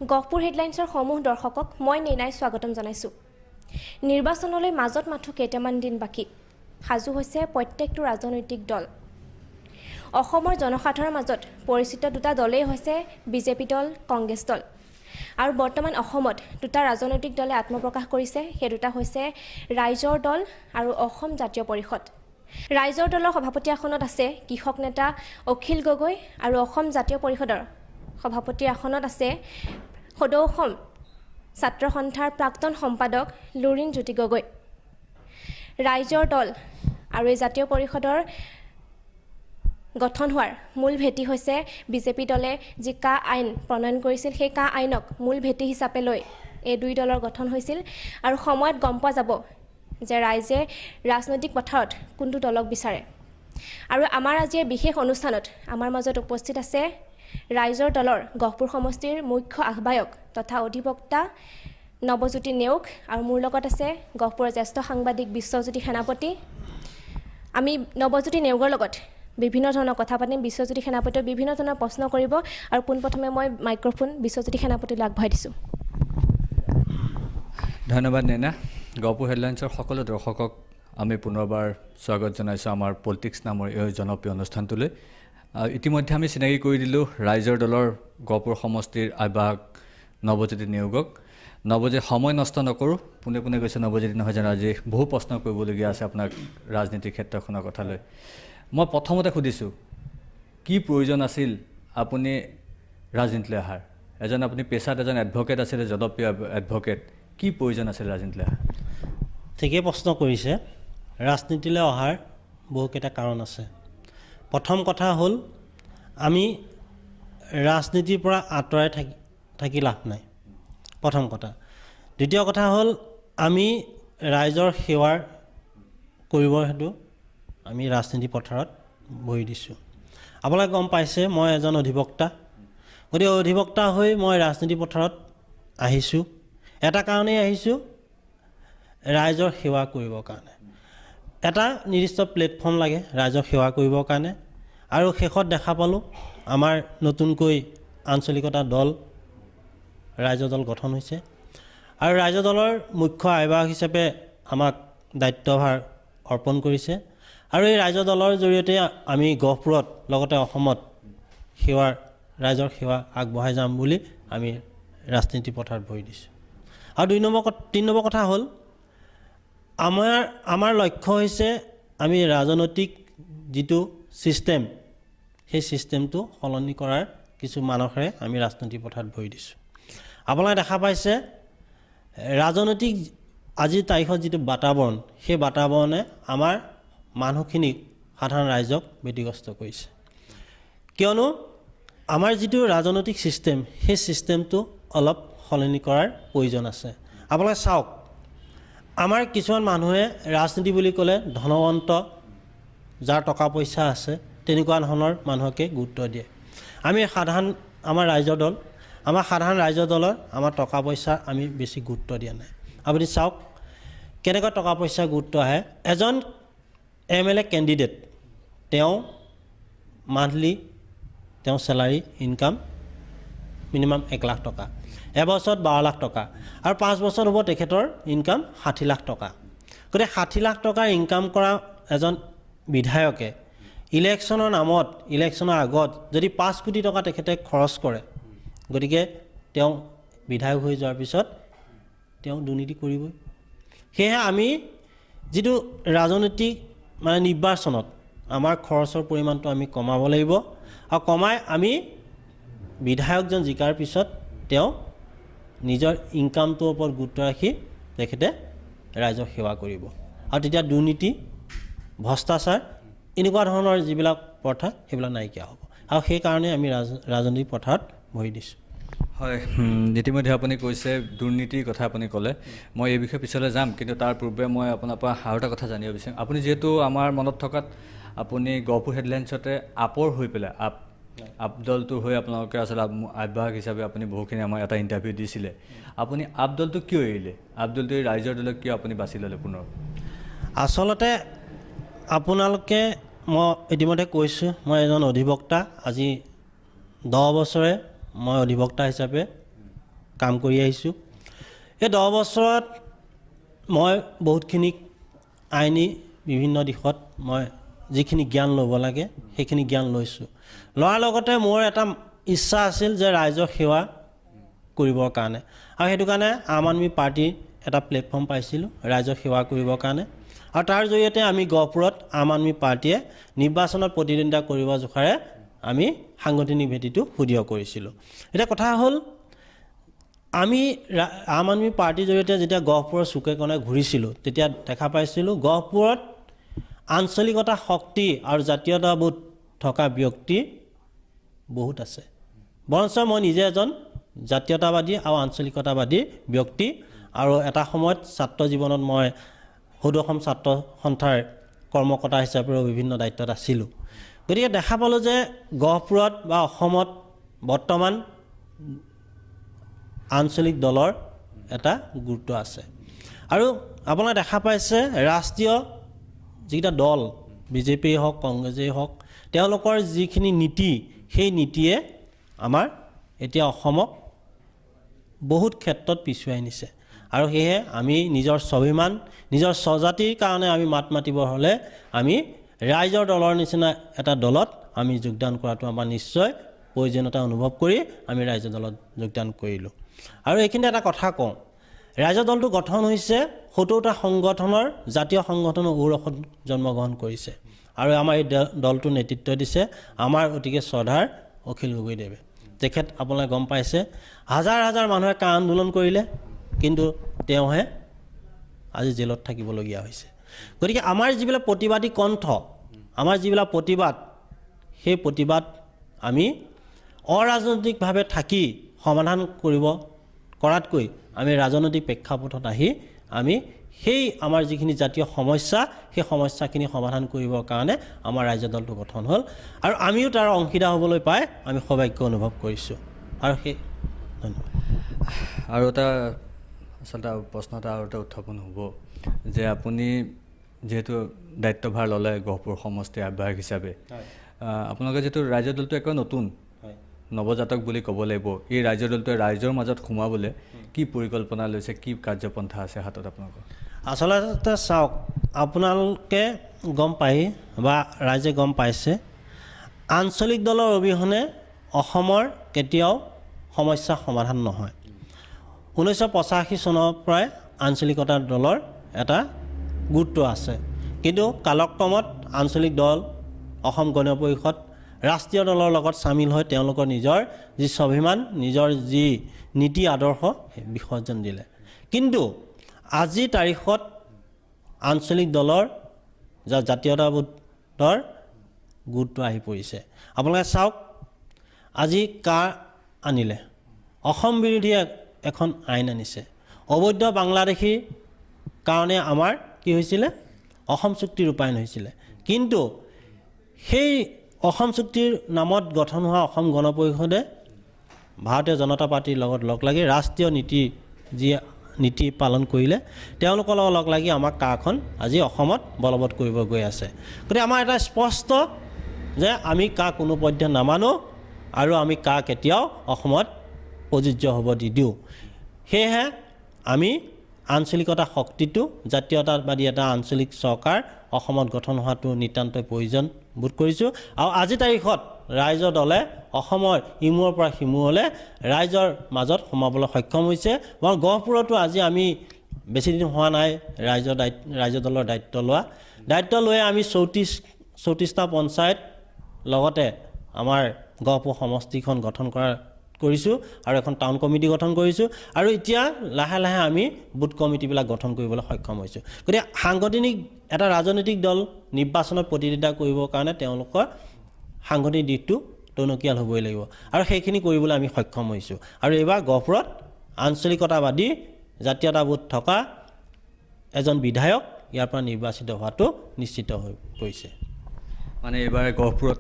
গহপুৰ হেডলাইন্সৰ সমূহ দৰ্শকক মই নেনাই স্বাগতম জনাইছোঁ। নিৰ্বাচনলৈ মাজত মাথো কেইটামান দিন বাকী সাজু হৈছে প্ৰত্যেকটো ৰাজনৈতিক দল। অসমৰ জনসাধাৰণৰ মাজত পৰিচিত দুটা দলেই হৈছে বিজেপি দল, কংগ্ৰেছ দল। আৰু বৰ্তমান অসমত দুটা ৰাজনৈতিক দলে আত্মপ্ৰকাশ কৰিছে, সেই দুটা হৈছে ৰাইজৰ দল আৰু অসম জাতীয় পৰিষদ। ৰাইজৰ দলৰ সভাপতি আসনত আছে কৃষক নেতা অখিল গগৈ আৰু অসম জাতীয় পৰিষদৰ সভাপতিৰ আসনত আছে সদৌ অসম ছাত্ৰ সন্থাৰ প্ৰাক্তন সম্পাদক লুৰিণ জ্যোতি গগৈ। ৰাইজৰ দল আৰু এই জাতীয় পৰিষদৰ গঠন হোৱাৰ মূল ভেটি হৈছে বিজেপি দলে যি কা আইন প্ৰণয়ন কৰিছিল, সেই কা আইনক মূল ভেটি হিচাপে লৈ এই দুই দলৰ গঠন হৈছিল। আৰু সময়ত গম পোৱা যাব যে ৰাইজে ৰাজনৈতিক পথাৰত কোনটো দলক বিচাৰে। আৰু আমাৰ আজিৰ বিশেষ অনুষ্ঠানত আমাৰ মাজত উপস্থিত আছে ৰাইজৰ দলৰ গহপুৰ সমষ্টিৰ মুখ্য আহ্বায়ক তথা অধিবক্তা নৱজ্যোতি নেওগ, আৰু মোৰ লগত আছে গহপুৰৰ জ্যেষ্ঠ সাংবাদিক বিশ্বজ্যোতি সেনাপতি। আমি নৱজ্যোতি নেওগৰ লগত বিভিন্ন ধৰণৰ কথা পাতিম। বিশ্বজ্যোতি সেনাপতিয়ে বিভিন্ন ধৰণৰ প্ৰশ্ন কৰিব, আৰু পোনপ্ৰথমে মই মাইক্ৰফোন বিশ্বজ্যোতি সেনাপতিলৈ আগবঢ়াই দিছোঁ। ধন্যবাদ নেনা। গহপুৰ হেডলাইন্সৰ সকলো দৰ্শকক আমি পুনৰবাৰ স্বাগত জনাইছোঁ আমাৰ পলিটিক্স নামৰ এই জনপ্ৰিয় অনুষ্ঠানটোলৈ। ইতিমধ্যে আমি চিনাকি কৰি দিলোঁ ৰাইজৰ দলৰ গহপুৰ সমষ্টিৰ আহ্বায়ক নৱজ্যোতি নেওগক। নৱজ্যোতি, সময় নষ্ট নকৰোঁ, পোনে পোনে কৈছে নৱজ্যোতি নহয় জানো, আজি বহু প্ৰশ্ন কৰিবলগীয়া আছে আপোনাক ৰাজনীতিৰ ক্ষেত্ৰখনৰ কথালৈ। মই প্ৰথমতে সুধিছোঁ, কি প্ৰয়োজন আছিল আপুনি ৰাজনীতিলৈ অহাৰ? আপুনি পেছাত এজন এডভকেট আছিলে, জনপ্ৰিয় এডভকেট, কি প্ৰয়োজন আছিল ৰাজনীতিলৈ অহাৰ? ঠিকেই প্ৰশ্ন কৰিছে। ৰাজনীতিলৈ অহাৰ বহুকেইটা কাৰণ আছে। প্ৰথম কথা হ'ল, আমি ৰাজনীতিৰ পৰা আঁতৰাই থাকি লাভ নাই, প্ৰথম কথা। দ্বিতীয় কথা হ'ল, আমি ৰাইজৰ সেৱাৰ কৰিবৰ হেতু আমি ৰাজনীতি পথাৰত বহি দিছোঁ। আপোনালোকে গম পাইছে মই এজন অধিবক্তা, গতিকে অধিবক্তা হৈ মই ৰাজনীতি পথাৰত আহিছোঁ। এটা কাৰণেই আহিছোঁ, ৰাইজৰ সেৱা কৰিবৰ কাৰণে। এটা নিৰ্দিষ্ট প্লেটফৰ্ম লাগে ৰাইজৰ সেৱা কৰিবৰ কাৰণে। আৰু শেষত দেখা পালোঁ আমাৰ নতুনকৈ আঞ্চলিকতা দল, ৰাইজৰ দল গঠন হৈছে। আৰু ৰাইজৰ দলৰ মুখ্য আহ্বায়ক হিচাপে আমাক দায়িত্বভাৰ অৰ্পণ কৰিছে। আৰু এই ৰাইজৰ দলৰ জৰিয়তে আমি গহপুৰত লগতে অসমত ৰাইজৰ সেৱা আগবঢ়াই যাম বুলি আমি ৰাজনীতি পথাৰত বহি দিছোঁ। আৰু তিনি নম্বৰ কথা হ'ল, আমাৰ লক্ষ্য হৈছে আমি ৰাজনৈতিক যিটো ছিষ্টেম, সেই ছিষ্টেমটো সলনি কৰাৰ কিছু মানসেৰে আমি ৰাজনৈতিক পথাৰত বহি দিছোঁ। আপোনালোকে দেখা পাইছে ৰাজনৈতিক আজিৰ তাৰিখত যিটো বাতাবৰণ, সেই বাতাবৰণে আমাৰ মানুহখিনিক, সাধাৰণ ৰাইজক ব্যতিগ্ৰস্ত কৰিছে। কিয়নো আমাৰ যিটো ৰাজনৈতিক ছিষ্টেম, সেই ছিষ্টেমটো অলপ সলনি কৰাৰ প্ৰয়োজন আছে। আপোনালোকে চাওক, আমাৰ কিছুমান মানুহে ৰাজনীতি বুলি ক'লে ধনৱন্ত, যাৰ টকা পইচা আছে, তেনেকুৱা ধৰণৰ মানুহকে গুৰুত্ব দিয়ে। আমাৰ সাধাৰণ ৰাইজৰ দলৰ আমাৰ টকা পইচা আমি বেছি গুৰুত্ব দিয়া নাই। আপুনি চাওক কেনেকুৱা টকা পইচা গুৰুত্ব আহে। এজন MLA কেণ্ডিডেট, তেওঁ মান্থলি তেওঁ চেলাৰী ইনকাম মিনিমাম 1 লাখ টকা, এবছৰত 12 লাখ টকা, আৰু 5 বছৰ হ'ব তেখেতৰ ইনকাম 60 লাখ টকা। গতিকে 60 লাখ টকাৰ ইনকাম কৰা এজন বিধায়কে ইলেকশ্যনৰ নামত, ইলেকশ্যনৰ আগত যদি 5 কোটি টকা তেখেতে খৰচ কৰে, গতিকে তেওঁ বিধায়ক হৈ যোৱাৰ পিছত তেওঁ দুৰ্নীতি কৰিবই। সেয়েহে আমি যিটো ৰাজনৈতিক নিৰ্বাচনত আমাৰ খৰচৰ পৰিমাণটো আমি কমাব লাগিব। আৰু কমাই আমি বিধায়কজন জিকাৰ পিছত তেওঁ নিজৰ ইনকামটোৰ ওপৰত গুৰুত্ব ৰাখি তেখেতে ৰাইজৰ সেৱা কৰিব। আৰু তেতিয়া দুৰ্নীতি, ভ্ৰষ্টাচাৰ, এনেকুৱা ধৰণৰ যিবিলাক প্ৰথা, সেইবিলাক নাইকিয়া হ'ব। আৰু সেইকাৰণে আমি ৰাজনৈতিক পথাৰত বহি দিছোঁ। হয়, ইতিমধ্যে আপুনি কৈছে দুৰ্নীতিৰ কথা আপুনি ক'লে, মই এই বিষয়ে পিছলৈ যাম, কিন্তু তাৰ পূৰ্বে মই আপোনাৰ পৰা আৰু এটা কথা জানিব বিচাৰিম। আপুনি যিহেতু আমাৰ মনত থকাত আপুনি গহপুৰ হেডলাইন্সতে আপৰ হৈ পেলাই আপ দলটো হৈ আপোনালোকে আচলতে আহ্বায়ক হিচাপে আপুনি বহুখিনি আমাৰ এটা ইণ্টাৰভিউ দিছিলে। আপুনি আপ দলটো কিয় এৰিলে? আপ দলটো ৰাইজৰ দলক কিয় আপুনি বাছি ল'লে পুনৰ? আচলতে আপোনালোকে, মই ইতিমধ্যে কৈছোঁ, মই এজন অধিবক্তা। আজি 10 বছৰে মই অধিবক্তা হিচাপে কাম কৰি আহিছোঁ। এই 10 বছৰত মই বহুতখিনি আইনী বিভিন্ন দিশত মই যিখিনি জ্ঞান ল'ব লাগে সেইখিনি জ্ঞান লৈছোঁ। লোৱাৰ লগতে মোৰ এটা ইচ্ছা আছিল যে ৰাইজৰ সেৱা কৰিবৰ কাৰণে, আৰু সেইটো কাৰণে আম আদমি পাৰ্টীৰ এটা প্লেটফৰ্ম পাইছিলোঁ ৰাইজৰ সেৱা কৰিবৰ কাৰণে। আৰু তাৰ জৰিয়তে আমি গহপুৰত আম আদমি পাৰ্টীয়ে নিৰ্বাচনত প্ৰতিদ্বন্দ্বিতা কৰিব জোখাৰে আমি সাংগঠনিক ভেটিটো সুদৃঢ় কৰিছিলোঁ। এতিয়া কথা হ'ল, আমি আম আদমি পাৰ্টীৰ জৰিয়তে যেতিয়া গহপুৰৰ চুকে কোণে ঘূৰিছিলোঁ তেতিয়া দেখা পাইছিলোঁ গহপুৰত আঞ্চলিকতা শক্তি আৰু জাতীয়তাবোধ থকা ব্যক্তি বহুত আছে। বৰঞ্চ মই নিজে এজন জাতীয়তাবাদী আৰু আঞ্চলিকতাবাদী ব্যক্তি, আৰু এটা সময়ত ছাত্ৰ জীৱনত মই সদৌ অসম ছাত্ৰ সন্থাৰ কৰ্মকৰ্তা হিচাপেও বিভিন্ন দায়িত্বত আছিলোঁ। গতিকে দেখা পালোঁ যে গহপুৰত বা অসমত বৰ্তমান আঞ্চলিক দলৰ এটা গুৰুত্ব আছে। আৰু আপোনালোকে দেখা পাইছে ৰাষ্ট্ৰীয় যিকেইটা দল বিজেপিয়ে হওক কংগ্ৰেছেই হওক তেওঁলোকৰ যিখিনি নীতি সেই নীতিয়ে আমাৰ এতিয়া অসমক বহুত ক্ষেত্ৰত পিছুৱাই নিছে। আৰু সেয়ে আমি নিজৰ স্বাভিমান নিজৰ স্বজাতিৰ কাৰণে আমি মাত মাতিব হ'লে আমি ৰাইজৰ দলৰ নিচিনা এটা দলত আমি যোগদান কৰাটো আমাৰ নিশ্চয় প্ৰয়োজনীয়তা অনুভৱ কৰি আমি ৰাইজৰ দলত যোগদান কৰিলোঁ। আৰু এইখিনিতে এটা কথা কওঁ, ৰাইজৰ দলটো গঠন হৈছে 70টা সংগঠনৰ জাতীয় সংগঠনৰ ঔৰসত জন্মগ্ৰহণ কৰিছে, আৰু আমাৰ এই দলটোৰ নেতৃত্ব দিছে আমাৰ অতিকে শ্ৰদ্ধাৰ অখিল গগৈদেৱে। তেখেত আপোনালোকে গম পাইছে হাজাৰ হাজাৰ মানুহে কা আন্দোলন কৰিলে, কিন্তু তেওঁহে আজি জেলত থাকিবলগীয়া হৈছে। গতিকে আমাৰ যিবিলাক প্ৰতিবাদী কণ্ঠ, আমাৰ যিবিলাক প্ৰতিবাদ, সেই প্ৰতিবাদ আমি অৰাজনৈতিকভাৱে থাকি সমাধান কৰাতকৈ আমি ৰাজনৈতিক প্ৰেক্ষাপটত আহি আমি সেই আমাৰ যিখিনি জাতীয় সমস্যা সেই সমস্যাখিনি সমাধান কৰিবৰ কাৰণে আমাৰ ৰাইজৰ দলটো গঠন হ'ল, আৰু আমিও তাৰ অংশীদাৰ হ'বলৈ পাই আমি সৌভাগ্য অনুভৱ কৰিছোঁ। আৰু সেই ধন্যবাদ। আৰু এটা আচলতে প্ৰশ্ন এটা আৰু এটা উত্থাপন হ'ব যে আপুনি যিহেতু দায়িত্বভাৰ ল'লে গহপুৰ সমষ্টিৰ আহ্বায়ক হিচাপে, আপোনালোকে যিহেতু ৰাইজৰ দলটো একেবাৰে নতুন নৱজাতক বুলি ক'ব লাগিব, এই ৰাইজৰ দলটোৱে ৰাইজৰ মাজত সোমাবলৈ কি পৰিকল্পনা লৈছে, কি কাৰ্যপন্থা আছে হাতত আপোনালোকৰ? আচলতে চাওক, আপোনালোকে গম পাই বা ৰাইজে গম পাইছে আঞ্চলিক দলৰ অবিহনে অসমৰ কেতিয়াও সমস্যা সমাধান নহয়। 1985 চনৰ পৰাই আঞ্চলিকতা দলৰ এটা গুৰুত্ব আছে, কিন্তু কালক্ৰমত আঞ্চলিক দল অসম গণ পৰিষদ ৰাষ্ট্ৰীয় দলৰ লগত চামিল হৈ তেওঁলোকৰ নিজৰ যি স্বাভিমান নিজৰ যি নীতি আদৰ্শ বিসৰ্জন দিলে। কিন্তু আজিৰ তাৰিখত আঞ্চলিক দলৰ জাতীয়তাবোধৰ গুৰুত্ব আহি পৰিছে। আপোনালোকে চাওক, আজি কা আনিলে, অসম বিৰোধী এখন আইন আনিছে, অবৈধ বাংলাদেশীৰ কাৰণে আমাৰ কি হৈছিলে, অসম চুক্তি ৰূপায়ণ হৈছিলে। কিন্তু সেই অসম চুক্তিৰ নামত গঠন হোৱা অসম গণ পৰিষদে ভাৰতীয় জনতা পাৰ্টীৰ লগত লগ লাগি ৰাষ্ট্ৰীয় যি নীতি পালন কৰিলে, তেওঁলোকৰ লগত লগ লাগি আমাৰ কাখন আজি অসমত বলবৎ কৰিব গৈ আছে। গতিকে আমাৰ এটা স্পষ্ট যে আমি কা কোনো পধ্যে নামানো, আৰু আমি কা কেতিয়াও অসমত প্ৰযোজ্য হ'ব নিদিওঁ। সেয়েহে আমি আঞ্চলিকতা শক্তিটো জাতীয়তাবাদী এটা আঞ্চলিক চৰকাৰ অসমত গঠন হোৱাটো নিতান্তই প্ৰয়োজন বোধ কৰিছোঁ। আৰু আজি তাৰিখত ৰাইজৰ দলে অসমৰ ইমূৰৰ পৰা সিমূৰলৈ ৰাইজৰ মাজত সোমাবলৈ সক্ষম হৈছে। বা গহপুৰতো আজি আমি বেছিদিন হোৱা নাই ৰাইজৰ দলৰ দায়িত্ব লৈ আমি 34টা পঞ্চায়ত লগতে আমাৰ গহপুৰ সমষ্টিখন গঠন কৰিছোঁ, আৰু এখন টাউন কমিটি গঠন কৰিছোঁ, আৰু এতিয়া লাহে লাহে আমি বুথ কমিটিবিলাক গঠন কৰিবলৈ সক্ষম হৈছোঁ। গতিকে সাংগঠনিক এটা ৰাজনৈতিক দল নিৰ্বাচনত প্ৰতিদ্বন্দ্বিতা কৰিবৰ কাৰণে তেওঁলোকৰ সাংগঠনিক দিশটো টনকিয়াল হ'বই লাগিব, আৰু সেইখিনি কৰিবলৈ আমি সক্ষম হৈছোঁ। আৰু এইবাৰ গহপুৰত আঞ্চলিকতাবাদী জাতীয়তাবোধ থকা এজন বিধায়ক ইয়াৰ পৰা নিৰ্বাচিত হোৱাটো নিশ্চিত হৈ পৰিছে। মানে এইবাৰ গহপুৰত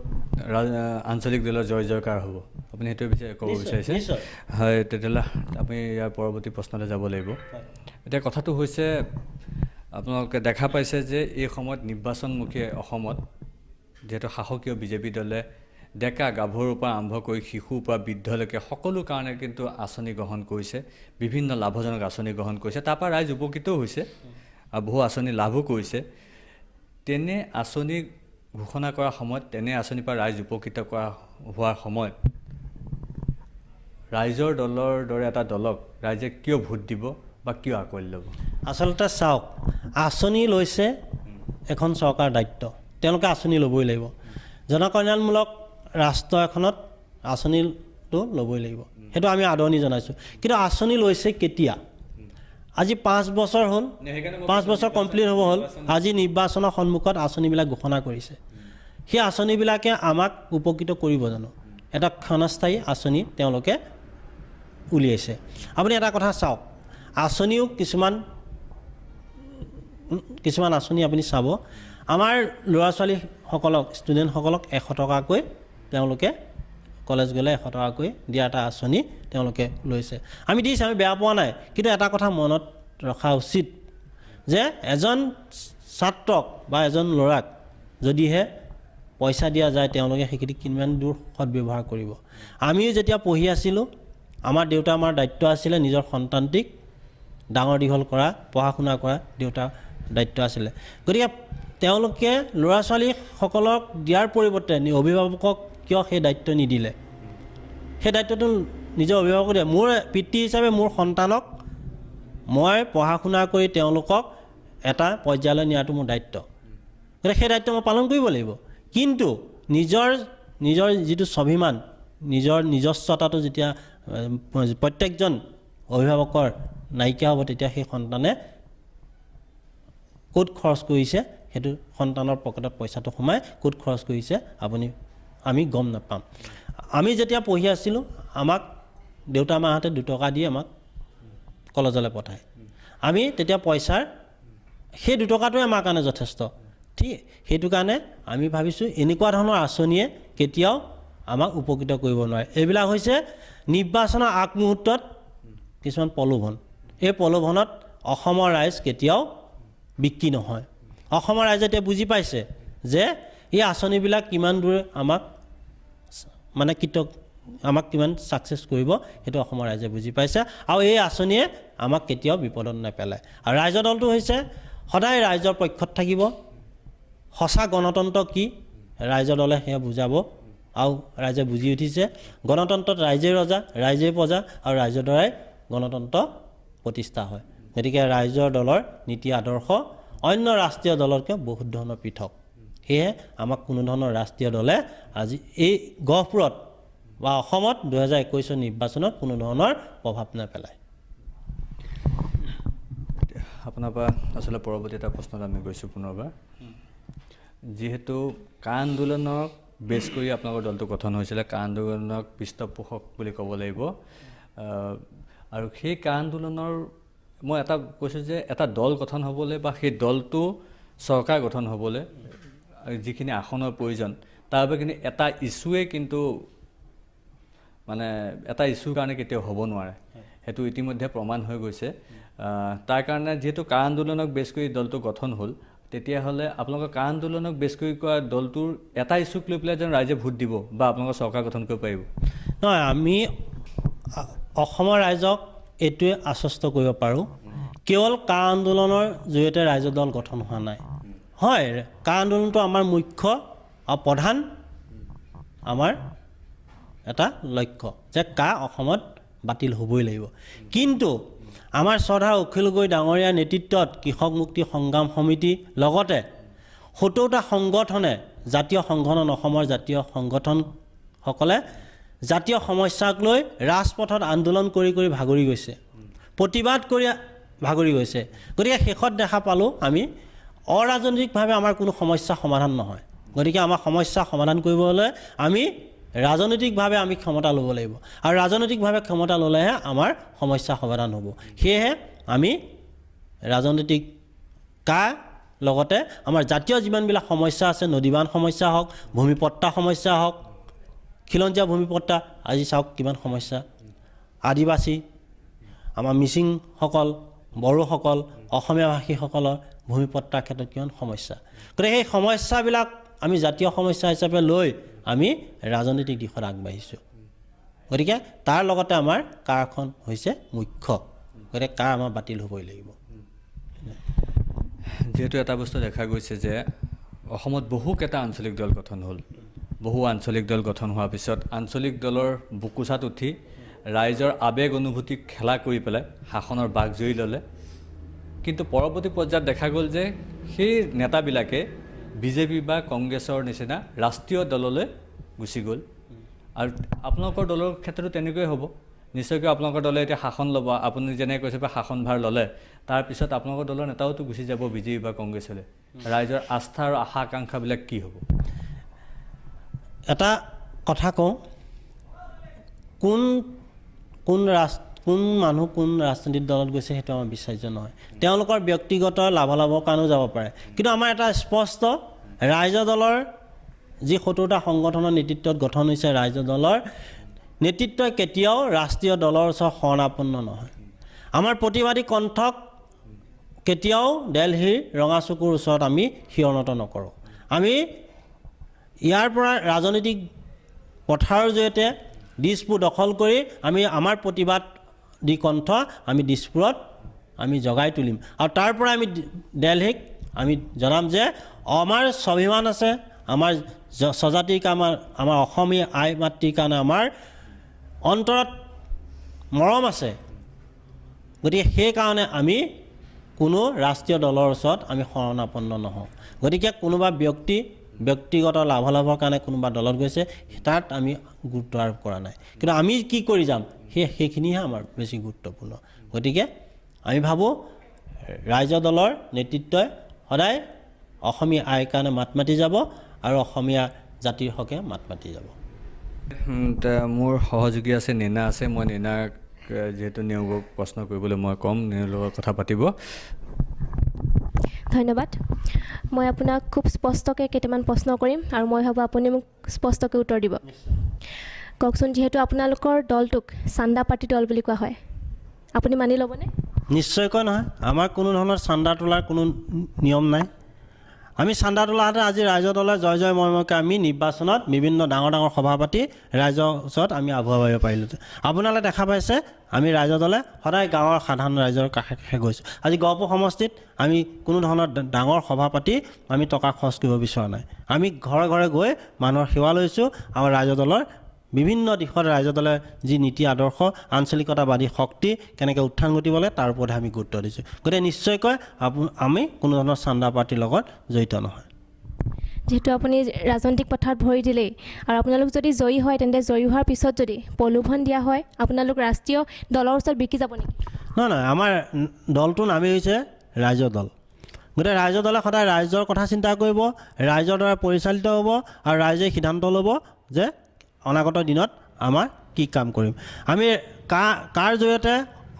আঞ্চলিক দলৰ জয় জয়কাৰ হ'ব, আপুনি সেইটো ক'ব বিচাৰিছে? হয়, তেতিয়াহ'লে আপুনি ইয়াৰ পৰৱৰ্তী প্ৰশ্নলৈ যাব লাগিব। এতিয়া কথাটো হৈছে, আপোনালোকে দেখা পাইছে যে এই সময়ত নিৰ্বাচনমুখী অসমত যিহেতু শাসকীয় বিজেপি দলে ডেকা গাভৰুৰ পৰা আৰম্ভ কৰি শিশুৰ পৰা বৃদ্ধলৈকে সকলো কাৰণে কিন্তু আঁচনি গ্ৰহণ কৰিছে, বিভিন্ন লাভজনক আঁচনি গ্ৰহণ কৰিছে, তাৰপৰা ৰাইজ উপকৃতও হৈছে আৰু বহু আঁচনি লাভো কৰিছে। তেনে আঁচনি ঘোষণা কৰাৰ সময়ত, তেনে আঁচনিৰ পৰা ৰাইজ উপকৃত হোৱাৰ সময়ত ৰাইজৰ দলৰ দৰে এটা দলক ৰাইজে কিয় ভোট দিব বা কিয় আঁকোৱালি ল'ব? আচলতে চাওক, আঁচনি লৈছে এখন চৰকাৰ দায়িত্ব, তেওঁলোকে আঁচনি ল'বই লাগিব। জনকল্যাণমূলক ৰাষ্ট্ৰ এখনত আঁচনিটো ল'বই লাগিব, সেইটো আমি আদৰণি জনাইছোঁ। কিন্তু আঁচনি লৈছে কেতিয়া? আজি 5 বছৰ হ'ল, 5 বছৰ কমপ্লিট হ'ব হ'ল। আজি নিৰ্বাচনৰ সন্মুখত আঁচনিবিলাক ঘোষণা কৰিছে। সেই আঁচনিবিলাকে আমাক উপকৃত কৰিব জানো? এটা ক্ষণস্থায়ী আঁচনি তেওঁলোকে উলিয়াইছে। আপুনি এটা কথা চাওক, আঁচনিও কিছুমান আঁচনি আপুনি চাব, আমাৰ ল'ৰা ছোৱালীসকলক, ষ্টুডেণ্টসকলক 100 টকাকৈ তেওঁলোকে কলেজ গ'লে 100 টকাকৈ দিয়া এটা আঁচনি তেওঁলোকে লৈছে। আমি দিছোঁ, আমি বেয়া পোৱা নাই, কিন্তু এটা কথা মনত ৰখা উচিত যে এজন ছাত্ৰক বা এজন ল'ৰাক যদিহে পইচা দিয়া যায়, তেওঁলোকে সেইখিনি কিমান দূৰ সদব্যৱহাৰ কৰিব। আমিও যেতিয়া পঢ়ি আছিলোঁ, আমাৰ দেউতা আমাৰ দায়িত্ব আছিলে নিজৰ সন্তানটিক ডাঙৰ দীঘল কৰা, পঢ়া শুনা কৰা দেউতাৰ দায়িত্ব আছিলে। গতিকে তেওঁলোকে ল'ৰা ছোৱালীসকলক দিয়াৰ পৰিৱৰ্তে অভিভাৱকক কিয় সেই দায়িত্ব নিদিলে? সেই দায়িত্বটো নিজৰ অভিভাৱকক দিয়ে। মোৰ পিতৃ হিচাপে মোৰ সন্তানক মই পঢ়া শুনা কৰি তেওঁলোকক এটা পৰ্যায়লৈ নিয়াটো মোৰ দায়িত্ব। গতিকে সেই দায়িত্ব মই পালন কৰিব লাগিব। কিন্তু নিজৰ যিটো স্বাভিমান, নিজস্বতাটো যেতিয়া প্ৰত্যেকজন অভিভাৱকৰ নাইকিয়া হ'ব, তেতিয়া সেই সন্তানে ক'ত খৰচ কৰিছে, সেইটো সন্তানৰ পকেটত পইচাটো সোমাই ক'ত খৰচ কৰিছে আমি গম নাপাম। আমি যেতিয়া পঢ়ি আছিলোঁ, আমাক দেউতা মাহঁতে 2 টকা দি আমাক কলেজলৈ পঠায়। আমি তেতিয়া পইচাৰ সেই 2 টকাটোৱে আমাৰ কাৰণে যথেষ্ট। ঠিক সেইটো কাৰণে আমি ভাবিছোঁ এনেকুৱা ধৰণৰ আঁচনিয়ে কেতিয়াও আমাক উপকৃত কৰিব নোৱাৰে। এইবিলাক হৈছে নিৰ্বাচনৰ আগমুহূৰ্তত কিছুমান প্ৰলোভন। এই প্ৰলোভনত অসমৰ ৰাইজ কেতিয়াও বিক্ৰী নহয়। অসমৰ ৰাইজে এতিয়া বুজি পাইছে যে এই আঁচনিবিলাক কিমান দূৰ আমাক কিমান ছাকচেছ কৰিব, সেইটো অসমৰ ৰাইজে বুজি পাইছে। আৰু এই আঁচনিয়ে আমাক কেতিয়াও বিপদত নেপেলায়। আৰু ৰাইজৰ দলটো হৈছে সদায় ৰাইজৰ পক্ষত থাকিব। সঁচা গণতন্ত্ৰ কি ৰাইজৰ দলে সেয়া বুজাব, আৰু ৰাইজে বুজি উঠিছে। গণতন্ত্ৰত ৰাইজেই ৰজা, ৰাইজেই প্ৰজা, আৰু ৰাইজৰ দ্বাৰাই গণতন্ত্ৰ প্ৰতিষ্ঠা হয়। গতিকে ৰাইজৰ দলৰ নীতি আদৰ্শ অন্য ৰাষ্ট্ৰীয় দলতকৈ বহুত ধৰণৰ পৃথক। সেয়ে আমাক কোনো ধৰণৰ ৰাষ্ট্ৰীয় দলে আজি এই গহপুৰত বা অসমত 2021 নিৰ্বাচনত কোনো ধৰণৰ প্ৰভাৱ নেপেলায়। আপোনাৰ পৰা আচলতে পৰৱৰ্তী এটা প্ৰশ্নত আমি গৈছোঁ পুনৰবাৰ। যিহেতু কা আন্দোলনক বেছ কৰি আপোনালোকৰ দলটো গঠন হৈছিলে, কা আন্দোলনক পৃষ্ঠপোষক বুলি ক'ব লাগিব, আৰু সেই কা আন্দোলনৰ মই এটা কৈছোঁ যে এটা দল গঠন হ'বলৈ বা সেই দলটো চৰকাৰ গঠন হ'বলৈ যিখিনি আসনৰ প্ৰয়োজন, তাৰ বাবে কিন্তু এটা ইছ্যুৱে কিন্তু এটা ইছ্যুৰ কাৰণে কেতিয়াও হ'ব নোৱাৰে। সেইটো ইতিমধ্যে প্ৰমাণ হৈ গৈছে। তাৰ কাৰণে যিহেতু কা আন্দোলনক বেছ কৰি দলটো গঠন হ'ল, তেতিয়াহ'লে আপোনালোকৰ কা আন্দোলনক বেছ কৰি কৰা দলটোৰ এটা ইছ্যুক লৈ পেলাই যেন ৰাইজে ভোট দিব বা আপোনালোকৰ চৰকাৰ গঠন কৰিব পাৰিব? নহয়, আমি অসমৰ ৰাইজক এইটোৱে আশ্বস্ত কৰিব পাৰোঁ, কেৱল কা আন্দোলনৰ জৰিয়তে ৰাইজৰ দল গঠন হোৱা নাই। হয়, কা আন্দোলনটো আমাৰ মুখ্য আৰু প্ৰধান আমাৰ এটা লক্ষ্য যে কা অসমত বাতিল হ'বই লাগিব। কিন্তু আমাৰ শ্ৰদ্ধাৰ অখিল গগৈ ডাঙৰীয়াৰ নেতৃত্বত কৃষক মুক্তি সংগ্ৰাম সমিতি লগতে 70টা সংগঠনে, জাতীয় সংগঠন, অসমৰ জাতীয় সংগঠনসকলে জাতীয় সমস্যাক লৈ ৰাজপথত আন্দোলন কৰি ভাগৰি গৈছে, প্ৰতিবাদ কৰি ভাগৰি গৈছে। গতিকে শেষত দেখা পালোঁ আমি অৰাজনৈতিকভাৱে আমাৰ কোনো সমস্যা সমাধান নহয়। গতিকে আমাৰ সমস্যা সমাধান কৰিবলৈ আমি ৰাজনৈতিকভাৱে আমি ক্ষমতা ল'ব লাগিব, আৰু ৰাজনৈতিকভাৱে ক্ষমতা ল'লেহে আমাৰ সমস্যা সমাধান হ'ব। সেয়েহে আমি ৰাজনৈতিক লগতে আমাৰ জাতীয় যিমানবিলাক সমস্যা আছে, নদীবান সমস্যা হওক, ভূমিপট্টা সমস্যা হওক, খিলঞ্জীয়া ভূমিপট্টা, আজি চাওক কিমান সমস্যা, আদিবাসী, আমাৰ মিচিংসকল, বড়োসকল, অসমীয়া ভাষীসকলৰ ভূমিপট্টাৰ ক্ষেত্ৰত কিমান সমস্যা। গতিকে সেই সমস্যাবিলাক আমি জাতীয় সমস্যা হিচাপে লৈ আমি ৰাজনৈতিক দিশত আগবাঢ়িছোঁ গতিকে তাৰ লগতে আমাৰ কাৰখন হৈছে মুখ্য গতিকে কাৰ আমাৰ বাতিল হ'বই লাগিব যিহেতু এটা বস্তু দেখা গৈছে যে অসমত বহুকেইটা আঞ্চলিক দল গঠন হ'ল বহু আঞ্চলিক দল গঠন হোৱাৰ পিছত আঞ্চলিক দলৰ বুকুচাত উঠি ৰাইজৰ আৱেগ অনুভূতিক খেলা কৰি পেলাই শাসনৰ বাঘ জুৰি ল'লে কিন্তু পৰৱৰ্তী পৰ্যায়ত দেখা গ'ল যে সেই নেতাবিলাকে বিজেপি বা কংগ্ৰেছৰ নিচিনা ৰাষ্ট্ৰীয় দললৈ গুচি গ'ল আৰু আপোনালোকৰ দলৰ ক্ষেত্ৰতো তেনেকৈ হ'ব নিশ্চয়কৈ আপোনালোকৰ দলে এতিয়া শাসন ল'ব আপুনি যেনেকৈ কৈছে বা শাসনভাৰ ল'লে তাৰপিছত আপোনালোকৰ দলৰ নেতাওতো গুচি যাব বিজেপি বা কংগ্ৰেছলৈ ৰাইজৰ আস্থা আৰু আশা আকাংক্ষাবিলাক কি হ'ব এটা কথা কওঁ কোন মানুহ কোন ৰাজনৈতিক দলত গৈছে সেইটো আমাৰ বিশ্বাস্য নহয় তেওঁলোকৰ ব্যক্তিগত লাভালাভৰ কাৰণেও যাব পাৰে কিন্তু আমাৰ এটা স্পষ্ট ৰাইজৰ দলৰ যি ৭০টা সংগঠনৰ নেতৃত্বত গঠন হৈছে ৰাইজৰ দলৰ নেতৃত্বই কেতিয়াও ৰাষ্ট্ৰীয় দলৰ ওচৰত শৰণাপন্ন নহয় আমাৰ প্ৰতিবাদী কণ্ঠক কেতিয়াও দিল্লীৰ ৰঙা চকুৰ ওচৰত আমি শিৰণত নকৰোঁ আমি ইয়াৰ পৰা ৰাজনৈতিক পথাৰৰ জৰিয়তে দিছপুৰ দখল কৰি আমি আমাৰ প্ৰতিবাদ দি কণ্ঠ আমি দিছপুৰত আমি জগাই তুলিম আৰু তাৰ পৰা আমি দিল্লীক আমি জনাম যে আমাৰ স্বাভিমান আছে আমাৰ স্বজাতিৰ কাৰণে আমাৰ অসমীয়া আই মাতৃৰ কাৰণে আমাৰ অন্তৰত মৰম আছে গতিকে সেইকাৰণে আমি কোনো ৰাষ্ট্ৰীয় দলৰ ওচৰত আমি শৰণাপন্ন নহওঁ গতিকে কোনোবা ব্যক্তিগত লাভালাভৰ কাৰণে কোনোবা দলত গৈছে তাত আমি গুৰুত্ব আৰোপ কৰা নাই কিন্তু আমি কি কৰি যাম সেইখিনিহে আমাৰ বেছি গুৰুত্বপূৰ্ণ গতিকে আমি ভাবোঁ ৰাইজৰ দলৰ নেতৃত্বই সদায় অসমীয়া আইৰ কাৰণে মাত মাতি যাব আৰু অসমীয়া জাতিৰ হকে মাত মাতি যাব মোৰ সহযোগী আছে নীনা আছে মই নীনাক যেহেতু নেওগক প্ৰশ্ন কৰিবলৈ মই ক'ম নেওৰ লগত কথা পাতিব ধন্যবাদ মই আপোনাক খুব স্পষ্টকৈ কেইটামান প্ৰশ্ন কৰিম আৰু মই ভাবোঁ আপুনি মোক স্পষ্টকৈ উত্তৰ দিব কওকচোন যিহেতু আপোনালোকৰ দলটোক চান্দা পাৰ্টি দল বুলি কোৱা হয় আপুনি মানি ল'বনে নিশ্চয়কৈ নহয় আমাৰ কোনো ধৰণৰ চান্দা তোলাৰ কোনো নিয়ম নাই আমি চান্দা তোলাহাতে আজি ৰাইজৰ দলে জয় জয় ময়ময়কৈ আমি নিৰ্বাচনত বিভিন্ন ডাঙৰ সভা পাতি ৰাইজৰ ওচৰত আমি আগুৱাই পাৰিব পাৰিলোঁ আপোনালোকে দেখা পাইছে আমি ৰাইজৰ দলে সদায় গাঁৱৰ সাধাৰণ ৰাইজৰ কাষে কাষে গৈছোঁ আজি গহপুৰ সমষ্টিত আমি কোনো ধৰণৰ ডাঙৰ সভা পাতি আমি টকা খৰচ কৰিব বিচৰা নাই আমি ঘৰে ঘৰে গৈ মানুহৰ সেৱা লৈছোঁ আমাৰ ৰাইজৰ দলৰ বিভিন্ন দিশত ৰাইজৰ দলে যি নীতি আদৰ্শ আঞ্চলিকতাবাদী শক্তি কেনেকৈ উত্থান ঘটিবলৈ তাৰ ওপৰত আমি গুৰুত্ব দিছোঁ গতিকে নিশ্চয়কৈ আমি কোনো ধৰণৰ চান্দা পাৰ্টিৰ লগত জড়িত নহয় যেহেতু আপুনি ৰাজনৈতিক পথাৰত ভৰি দিলেই আৰু আপোনালোক যদি জয়ী হয় তেন্তে জয়ী হোৱাৰ পিছত যদি প্ৰলোভন দিয়া হয় আপোনালোক ৰাষ্ট্ৰীয় দলৰ ওচৰত বিকি যাব নেকি নহয় আমাৰ দলটোৰ নামেই হৈছে ৰাইজৰ দল গতিকে ৰাইজৰ দলে সদায় ৰাইজৰ কথা চিন্তা কৰিব ৰাইজৰ দ্বাৰা পৰিচালিত হ'ব আৰু ৰাইজে সিদ্ধান্ত ল'ব যে অনাগত দিনত আমাৰ কি কাম কৰিম আমি কাৰ জৰিয়তে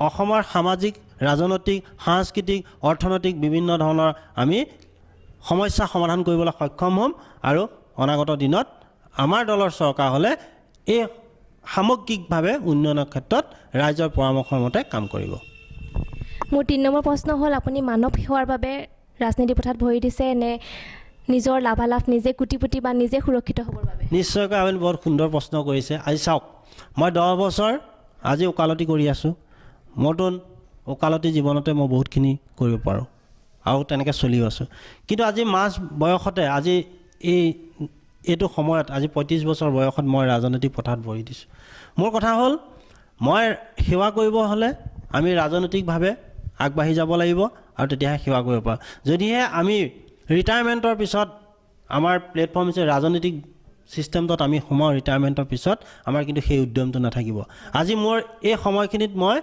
অসমৰ সামাজিক ৰাজনৈতিক সাংস্কৃতিক অৰ্থনৈতিক বিভিন্ন ধৰণৰ আমি সমস্যা সমাধান কৰিবলৈ সক্ষম হ'ম আৰু অনাগত দিনত আমাৰ দলৰ চৰকাৰ হ'লে এই সামগ্ৰিকভাৱে উন্নয়নৰ ক্ষেত্ৰত ৰাইজৰ পৰামৰ্শৰ মতে কাম কৰিব মোৰ ৩ নম্বৰ প্ৰশ্ন হ'ল আপুনি মানৱ সেৱাৰ বাবে ৰাজনীতি পথাৰত ভৰি দিছে নে নিজৰ লাভালাভ নিজে কোটিপতি বা নিজে সুৰক্ষিত হ'বৰ বাবে নিশ্চয়কৈ আপুনি বহুত সুন্দৰ প্ৰশ্ন কৰিছে আজি চাওক মই 10 বছৰ আজি ওকালতি কৰি আছোঁ মোৰতো ওকালতি জীৱনতে মই বহুতখিনি কৰিব পাৰোঁ আৰু তেনেকৈ চলিও আছোঁ কিন্তু আজি মাজ বয়সতে আজি এইটো সময়ত আজি ৩৫ বছৰ বয়সত মই ৰাজনৈতিক পথাৰত ভৰি দিছোঁ মোৰ কথা হ'ল মই সেৱা কৰিব হ'লে আমি ৰাজনৈতিকভাৱে আগবাঢ়ি যাব লাগিব আৰু তেতিয়াহে সেৱা কৰিব পাৰোঁ যদিহে আমি ৰিটায়াৰমেণ্টৰ পিছত আমাৰ প্লেটফৰ্ম হৈছে ৰাজনৈতিক ছিষ্টেমটোত আমি সোমাওঁ ৰিটায়াৰমেণ্টৰ পিছত আমাৰ কিন্তু সেই উদ্যমটো নাথাকিব আজি মোৰ এই সময়খিনিত মই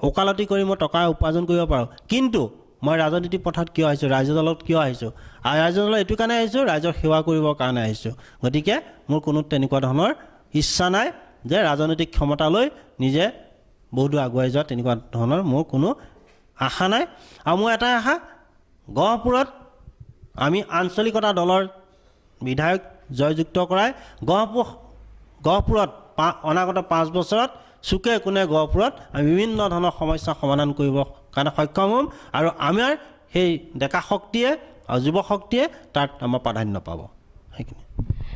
ওকালতি কৰি মই টকা উপাৰ্জন কৰিব পাৰোঁ কিন্তু মই ৰাজনীতিক পথাৰত কিয় আহিছোঁ ৰাইজৰ দলত কিয় আহিছোঁ আৰু ৰাইজৰ দলত এইটো কাৰণে আহিছোঁ ৰাইজৰ সেৱা কৰিবৰ কাৰণে আহিছোঁ গতিকে মোৰ কোনো তেনেকুৱা ধৰণৰ ইচ্ছা নাই যে ৰাজনৈতিক ক্ষমতা লৈ নিজে বহুতো আগুৱাই যোৱা তেনেকুৱা ধৰণৰ মোৰ কোনো আশা নাই আৰু মোৰ এটাই আশা গহপুৰত আমি আঞ্চলিকতা দলৰ বিধায়ক জয়যুক্ত কৰাই গহপুৰত অনাগত 5 বছৰত চুকে কোণে গহপুৰত আমি বিভিন্ন ধৰণৰ সমস্যা সমাধান কৰিবৰ কাৰণে সক্ষম হ'ম আৰু আমাৰ সেই ডেকা শক্তিয়ে আৰু যুৱ শক্তিয়ে তাত আমাৰ প্ৰাধান্য পাব সেইখিনি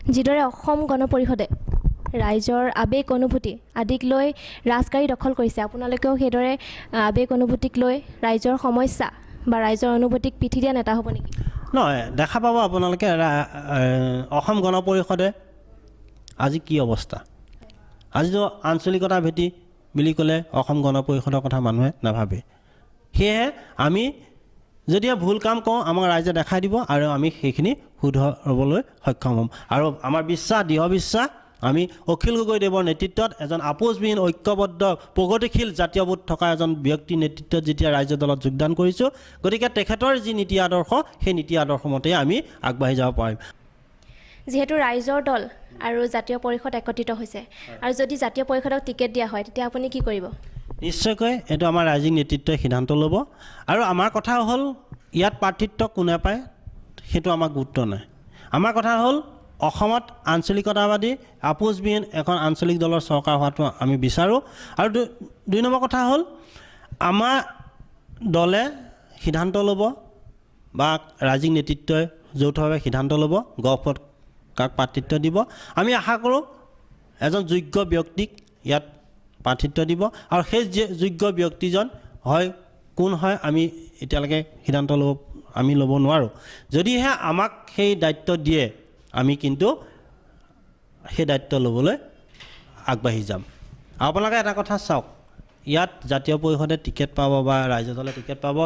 যিদৰে অসম গণ পৰিষদে ৰাইজৰ আৱেগ অনুভূতি আদিক লৈ ৰাজগাড়ী দখল কৰিছে, আপোনালোকেও সেইদৰে আৱেগ অনুভূতিক লৈ ৰাইজৰ সমস্যা বা ৰাইজৰ অনুভূতিক পিঠি দিয়া নেতা হ'ব নেকি? নহয়, দেখা পাব আপোনালোকে অসম গণ পৰিষদে আজি কি অৱস্থা। আজিতো আঞ্চলিকতা ভেটি বুলি ক'লে অসম গণ পৰিষদৰ কথা মানুহে নাভাবে। সেয়েহে আমি যদিও ভুল কাম কৰোঁ আমাক ৰাইজে দেখাই দিব আৰু আমি সেইখিনি শুধৰাবলৈ সক্ষম হ'ম। আৰু আমাৰ বিশ্বাস, দৃঢ় বিশ্বাস, আমি অখিল গগৈদেৱৰ নেতৃত্বত এজন আপোচবিহীন ঐক্যবদ্ধ প্ৰগতিশীল জাতীয়বোধ থকা এজন ব্যক্তিৰ নেতৃত্বত যেতিয়া ৰাইজৰ দলত যোগদান কৰিছোঁ, গতিকে তেখেতৰ যি নীতি আদৰ্শ সেই নীতি আদৰ্শ মতেই আমি আগবাঢ়ি যাব পাৰিম। যিহেতু ৰাইজৰ দল আৰু জাতীয় পৰিষদ একত্ৰিত হৈছে আৰু যদি জাতীয় পৰিষদক টিকেট দিয়া হয় তেতিয়া আপুনি কি কৰিব? নিশ্চয়কৈ এইটো আমাৰ ৰাজ্যিক নেতৃত্বই সিদ্ধান্ত ল'ব। আৰু আমাৰ কথা হ'ল ইয়াত প্ৰাৰ্থিত্ব কোনে পায় সেইটো আমাৰ গুৰুত্ব নাই। আমাৰ কথা হ'ল অসমত আঞ্চলিকতাবাদী আপোচবিহীন এখন আঞ্চলিক দলৰ চৰকাৰ হোৱাটো আমি বিচাৰোঁ। আৰু দুই নম্বৰ কথা হ'ল আমাৰ দলে সিদ্ধান্ত ল'ব বা ৰাজ্যিক নেতৃত্বই যৌথভাৱে সিদ্ধান্ত ল'ব গহপুৰত কাক প্ৰাৰ্থিত্ব দিব। আমি আশা কৰোঁ এজন যোগ্য ব্যক্তিক ইয়াত প্ৰাৰ্থিত্ব দিব আৰু সেই যোগ্য ব্যক্তিজন হয় কোন হয় আমি এতিয়ালৈকে সিদ্ধান্ত ল'ব নোৱাৰোঁ। যদিহে আমাক সেই দায়িত্ব দিয়ে আমি কিন্তু সেই দায়িত্ব ল'বলৈ আগবাঢ়ি যাম। আপোনালোকে এটা কথা চাওক, ইয়াত জাতীয় পৰিষদে টিকেট পাব বা ৰাইজৰ দলে টিকেট পাব,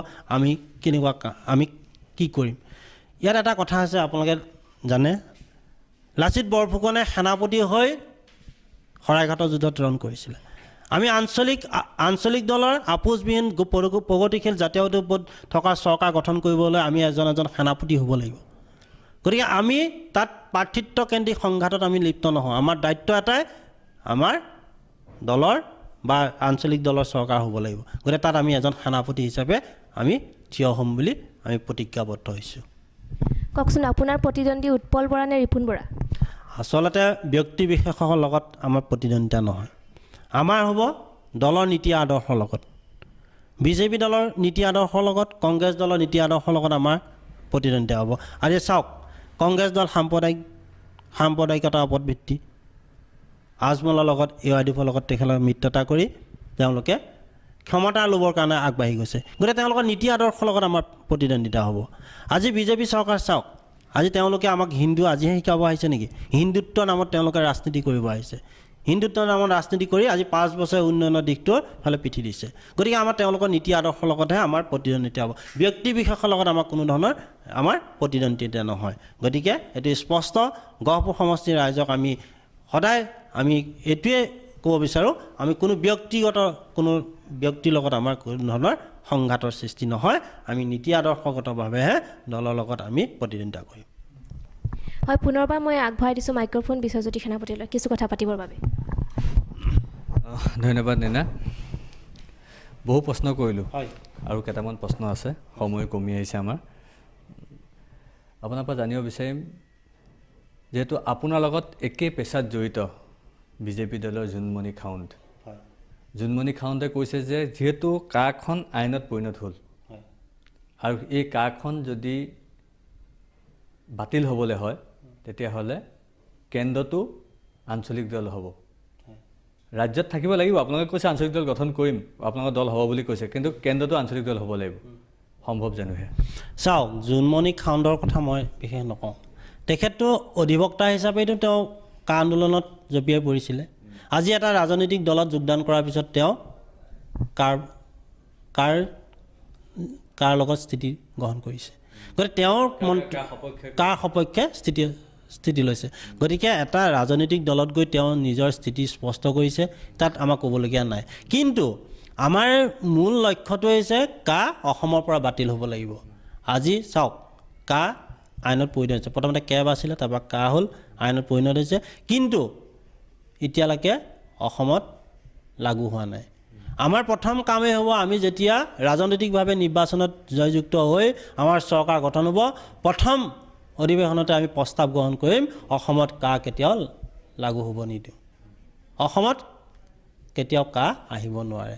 আমি কি কৰিম? ইয়াত এটা কথা আছে, আপোনালোকে জানে লাচিত বৰফুকনে সেনাপতি হৈ শৰাইঘাটৰ যুদ্ধত ৰণ কৰিছিলে। আমি আঞ্চলিক দলৰ আপোচবিহীন প্ৰগতিশীল জাতীয়তাবোধ থকা চৰকাৰ গঠন কৰিবলৈ আমি এজন সেনাপতি হ'ব লাগিব। গতিকে আমি তাত প্ৰাৰ্থিত্বকেন্দ্ৰিক সংঘাতত আমি লিপ্ত নহওঁ। আমাৰ দায়িত্ব এটাই আমাৰ দলৰ বা আঞ্চলিক দলৰ চৰকাৰ হ'ব লাগিব। গতিকে তাত আমি এজন সেনাপতি হিচাপে আমি থিয় হ'ম বুলি আমি প্ৰতিজ্ঞাবদ্ধ হৈছোঁ। কওকচোন, আপোনাৰ প্ৰতিদ্বন্দ্বী উৎপল বৰা নে ৰিপুণ বৰা? আচলতে ব্যক্তি বিশেষৰ লগত আমাৰ প্ৰতিদ্বন্দ্বিতা নহয়, আমাৰ হ'ব দলৰ নীতি আদৰ্শৰ লগত। বিজেপি দলৰ নীতি আদৰ্শৰ লগত, কংগ্ৰেছ দলৰ নীতি আদৰ্শৰ লগত আমাৰ প্ৰতিদ্বন্দ্বিতা হ'ব। আজি চাওক, কংগ্ৰেছ দল সাম্প্ৰদায়িকতাৰ ওপৰত ভিত্তি, আজমলৰ লগত AYDFৰ লগত তেখেতৰ মিত্ৰতা কৰি তেওঁলোকে ক্ষমতা ল'বৰ কাৰণে আগবাঢ়ি গৈছে। গতিকে তেওঁলোকৰ নীতি আদৰ্শৰ লগত আমাৰ প্ৰতিদ্বন্দ্বিতা হ'ব। আজি বিজেপি চৰকাৰ চাওক, আজি তেওঁলোকে আমাক হিন্দু আজিহে শিকাব আহিছে নেকি? হিন্দুত্বৰ নামত তেওঁলোকে ৰাজনীতি কৰিব আহিছে। হিন্দুত্বৰ নামত ৰাজনীতি কৰি আজি 5 বছৰ উন্নয়নৰ দিশটোৰ ফালে পিঠি দিছে। গতিকে আমাৰ তেওঁলোকৰ নীতি আদৰ্শৰ লগতহে আমাৰ প্ৰতিদ্বন্দ্বিতা হ'ব। ব্যক্তি বিশেষৰ লগত আমাৰ কোনো ধৰণৰ আমাৰ প্ৰতিদ্বন্দ্বিতা নহয়। গতিকে এইটো স্পষ্ট, গহপুৰ সমষ্টিৰ ৰাইজক আমি সদায় এইটোৱে ক'ব বিচাৰোঁ, আমি কোনো ব্যক্তিৰ লগত আমাৰ কোনো ধৰণৰ সংঘাতৰ সৃষ্টি নহয়। আমি নীতি আদৰ্শগতভাৱেহে দলৰ লগত আমি প্ৰতিদ্বন্দ্বিতা কৰিম। হয়, পুনৰবাৰ মই আগবঢ়াই দিছোঁ মাইক্ৰফোন বিশ্বজ্যোতি সেনাপতিলৈ কিছু কথা পাতিবৰ বাবে। ধন্যবাদ নেনা। বহু প্ৰশ্ন কৰিলোঁ হয়, আৰু কেইটামান প্ৰশ্ন আছে, সময় কমি আহিছে আমাৰ। আপোনাৰ পৰা জানিব বিচাৰিম, যিহেতু আপোনাৰ লগত একে পেচাত জড়িত বিজেপি দলৰ জোনমণি খাউণ্ড, জোনমণি খাউণ্ডে কৈছে যে যিহেতু কাখন আইনত পৰিণত হ'ল আৰু এই কাখন যদি বাতিল হ'বলৈ হয় তেতিয়াহ'লে কেন্দ্ৰটো আঞ্চলিক দল হ'ব, ৰাজ্যত থাকিব লাগিব। আপোনালোকে কৈছে আঞ্চলিক দল গঠন কৰিম, আপোনালোকৰ দল হ'ব বুলি কৈছে, কিন্তু কেন্দ্ৰটো আঞ্চলিক দল হ'ব লাগিব। সম্ভৱ জানোহে? চাওক, জোনমণি খাউণ্ডৰ কথা মই বিশেষ নকওঁ। তেখেতটো অধিবক্তা হিচাপেতো তেওঁ কা আন্দোলনত জঁপিয়াই পৰিছিলে। আজি এটা ৰাজনৈতিক দলত যোগদান কৰাৰ পিছত তেওঁ কাৰ লগত স্থিতি গ্ৰহণ কৰিছে, গতিকে তেওঁৰ কাৰ সপক্ষে স্থিতি লৈছে। গতিকে এটা ৰাজনৈতিক দলত গৈ তেওঁ নিজৰ স্থিতি স্পষ্ট কৰিছে, তাত আমাক ক'বলগীয়া নাই। কিন্তু আমাৰ মূল লক্ষ্যটো হৈছে কা অসমৰ পৰা বাতিল হ'ব লাগিব। আজি চাওক, কা আইনত পৰিণত হৈছে। প্ৰথমতে কেব আছিলে, তাৰপৰা কা হ'ল, আইনত পৰিণত হৈছে, কিন্তু এতিয়ালৈকে অসমত লাগু হোৱা নাই। আমাৰ প্ৰথম কামেই হ'ব, আমি যেতিয়া ৰাজনৈতিকভাৱে নিৰ্বাচনত জয়যুক্ত হৈ আমাৰ চৰকাৰ গঠন হ'ব, প্ৰথম অধিৱেশনতে আমি প্ৰস্তাৱ গ্ৰহণ কৰিম অসমত কা কেতিয়াও লাগু হ'ব নিদিওঁ, অসমত কেতিয়াও কা আহিব নোৱাৰে।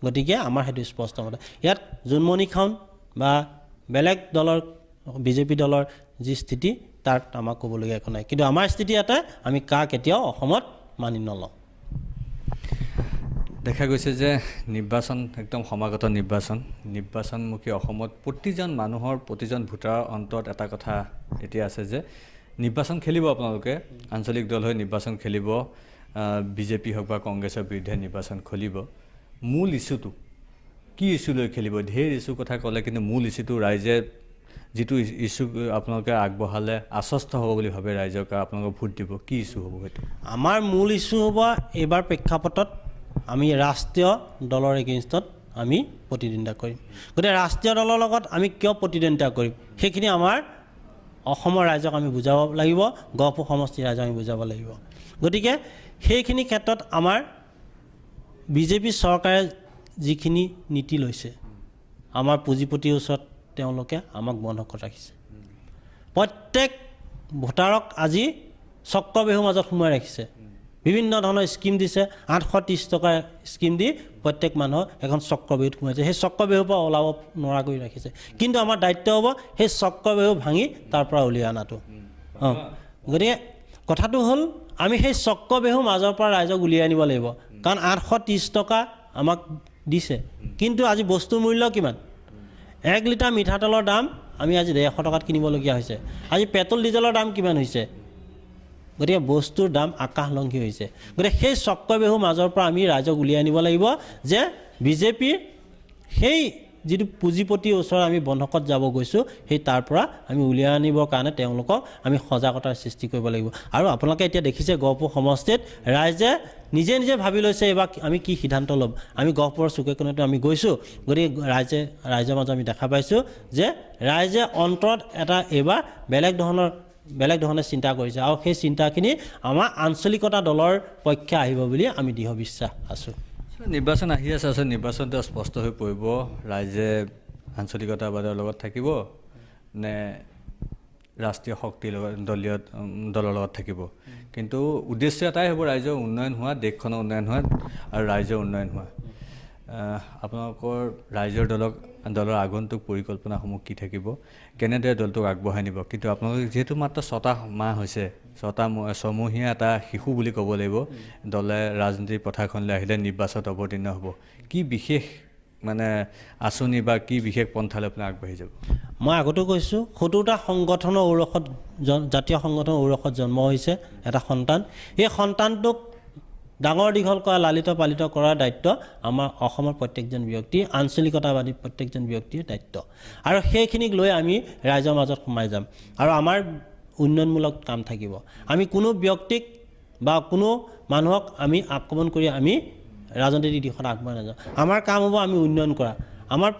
গতিকে আমাৰ সেইটো স্পষ্ট মতে ইয়াত জোনমণি খাউণ্ড বা বেলেগ দলৰ বিজেপি দলৰ যি স্থিতি তাত আমাক ক'বলগীয়া একো নাই কিন্তু আমাৰ স্থিতি এটা আমি কা কেতিয়াও অসমত মানি নলওঁ দেখা গৈছে যে নিৰ্বাচন একদম সমাগত নিৰ্বাচনমুখী অসমত প্ৰতিজন মানুহৰ প্ৰতিজন ভোটাৰৰ অন্তৰত এটা কথা এতিয়া আছে যে নিৰ্বাচন খেলিব আপোনালোকে আঞ্চলিক দল হৈ নিৰ্বাচন খেলিব বিজেপি হওক বা কংগ্ৰেছৰ বিৰুদ্ধে নিৰ্বাচন খেলিব মূল ইছ্যুটো কি ইছ্যু লৈ খেলিব ঢেৰ ইছ্যু কথা ক'লে কিন্তু মূল ইছ্যুটো ৰাইজে যিটো ইছ্যু আপোনালোকে আগবঢ়ালে আশ্বস্ত হ'ব বুলি ভাবে ৰাইজক আপোনালোকে ভোট দিব কি ইছ্যু হ'ব সেইটো আমাৰ মূল ইছ্যু হ'ব এইবাৰ প্ৰেক্ষাপটত আমি ৰাষ্ট্ৰীয় দলৰ এগেইনষ্টত আমি প্ৰতিদ্বন্দ্বিতা কৰিম গতিকে ৰাষ্ট্ৰীয় দলৰ লগত আমি কিয় প্ৰতিদ্বন্দ্বিতা কৰিম সেইখিনি আমাৰ অসমৰ ৰাইজক আমি বুজাব লাগিব গহপুৰ সমষ্টিৰ ৰাইজক আমি বুজাব লাগিব গতিকে সেইখিনি ক্ষেত্ৰত আমাৰ বিজেপি চৰকাৰে যিখিনি নীতি লৈছে আমাৰ পুঁজিপতিৰ ওচৰত তেওঁলোকে আমাক বন্ধকত ৰাখিছে প্ৰত্যেক ভোটাৰক আজি চক্ৰবেহুৰ মাজত সোমাই ৰাখিছে বিভিন্ন ধৰণৰ স্কিম দিছে 830 টকাৰ স্কিম দি প্ৰত্যেক মানুহক এখন চক্ৰবেহুত সোমাইছে সেই চক্ৰবেহুৰ পৰা ওলাব নোৱাৰা কৰি ৰাখিছে কিন্তু আমাৰ দায়িত্ব হ'ব সেই চক্ৰবেহু ভাঙি তাৰ পৰা উলিয়াই অনাটো গতিকে কথাটো হ'ল আমি সেই চক্ৰবেহুৰ মাজৰ পৰা ৰাইজক উলিয়াই আনিব লাগিব কাৰণ 830 টকা আমাক দিছে কিন্তু আজি বস্তুৰ মূল্য কিমান 1 লিটাৰ মিঠাতেলৰ দাম আমি আজি 150 টকাত কিনিবলগীয়া হৈছে আজি পেট্ৰল ডিজেলৰ দাম কিমান হৈছে গতিকে বস্তুৰ দাম আকাশলংঘী হৈছে গতিকে সেই চক্ৰবেহুৰ মাজৰ পৰা আমি ৰাইজক উলিয়াই আনিব লাগিব যে বিজেপিৰ সেই যিটো পুঁজিপতিৰ ওচৰত আমি বন্ধকত যাব গৈছোঁ সেই তাৰ পৰা আমি উলিয়াই আনিবৰ কাৰণে তেওঁলোকক আমি সজাগতাৰ সৃষ্টি কৰিব লাগিব আৰু আপোনালোকে এতিয়া দেখিছে গহপুৰ সমষ্টিত ৰাইজে নিজে নিজে ভাবি লৈছে এইবাৰ আমি কি সিদ্ধান্ত ল'ম আমি গহপুৰৰ চুকেকোণতো আমি গৈছোঁ গতিকে ৰাইজৰ মাজত আমি দেখা পাইছোঁ যে ৰাইজে অন্তৰত এটা এইবাৰ বেলেগ ধৰণে চিন্তা কৰিছে আৰু সেই চিন্তাখিনি আমাৰ আঞ্চলিকতা দলৰ পক্ষে আহিব বুলি আমি দৃঢ় বিশ্বাস আছোঁ নিৰ্বাচন আহি আছে আচলতে নিৰ্বাচনটো স্পষ্ট হৈ পৰিব ৰাইজে আঞ্চলিকতাবাদৰ লগত থাকিব নে ৰাষ্ট্ৰীয় শক্তিৰ লগত দলৰ লগত থাকিব কিন্তু উদ্দেশ্য এটাই হ'ব ৰাইজৰ উন্নয়ন হোৱা দেশখনৰ উন্নয়ন হোৱা আৰু ৰাইজৰ উন্নয়ন হোৱা আপোনালোকৰ ৰাইজৰ দলৰ আগন্তুক পৰিকল্পনাসমূহ কি থাকিব কেনেদৰে দলটোক আগবঢ়াই নিব কিন্তু আপোনালোকে যিহেতু মাত্ৰ 6টা মাহ হৈছে 6মহীয়া এটা শিশু বুলি ক'ব লাগিব দলে ৰাজনীতিৰ পথাৰখনলৈ আহিলে নিৰ্বাচনত অৱতীৰ্ণ হ'ব কি বিশেষ মানে আঁচনি বা কি বিশেষ পন্থালৈ আপুনি আগবাঢ়ি যাব মই আগতে কৈছোঁ 70টা সংগঠনৰ ঔৰসত জাতীয় সংগঠনৰ ঔৰসত জন্ম হৈছে এটা সন্তান এই সন্তানটোক ডাঙৰ দীঘল কৰা লালিত পালিত কৰাৰ দায়িত্ব আমাৰ অসমৰ প্ৰত্যেকজন ব্যক্তি আঞ্চলিকতাবাদী প্ৰত্যেকজন ব্যক্তিৰ দায়িত্ব আৰু সেইখিনিক লৈ আমি ৰাইজৰ মাজত সোমাই যাম আৰু আমাৰ উন্নয়নমূলক কাম থাকিব আমি কোনো ব্যক্তিক বা কোনো মানুহক আমি আক্ৰমণ কৰি আমি ৰাজনৈতিক দিশত আগবঢ়াই নাযাওঁ আমাৰ কাম হ'ব আমি উন্নয়ন কৰা আমাৰ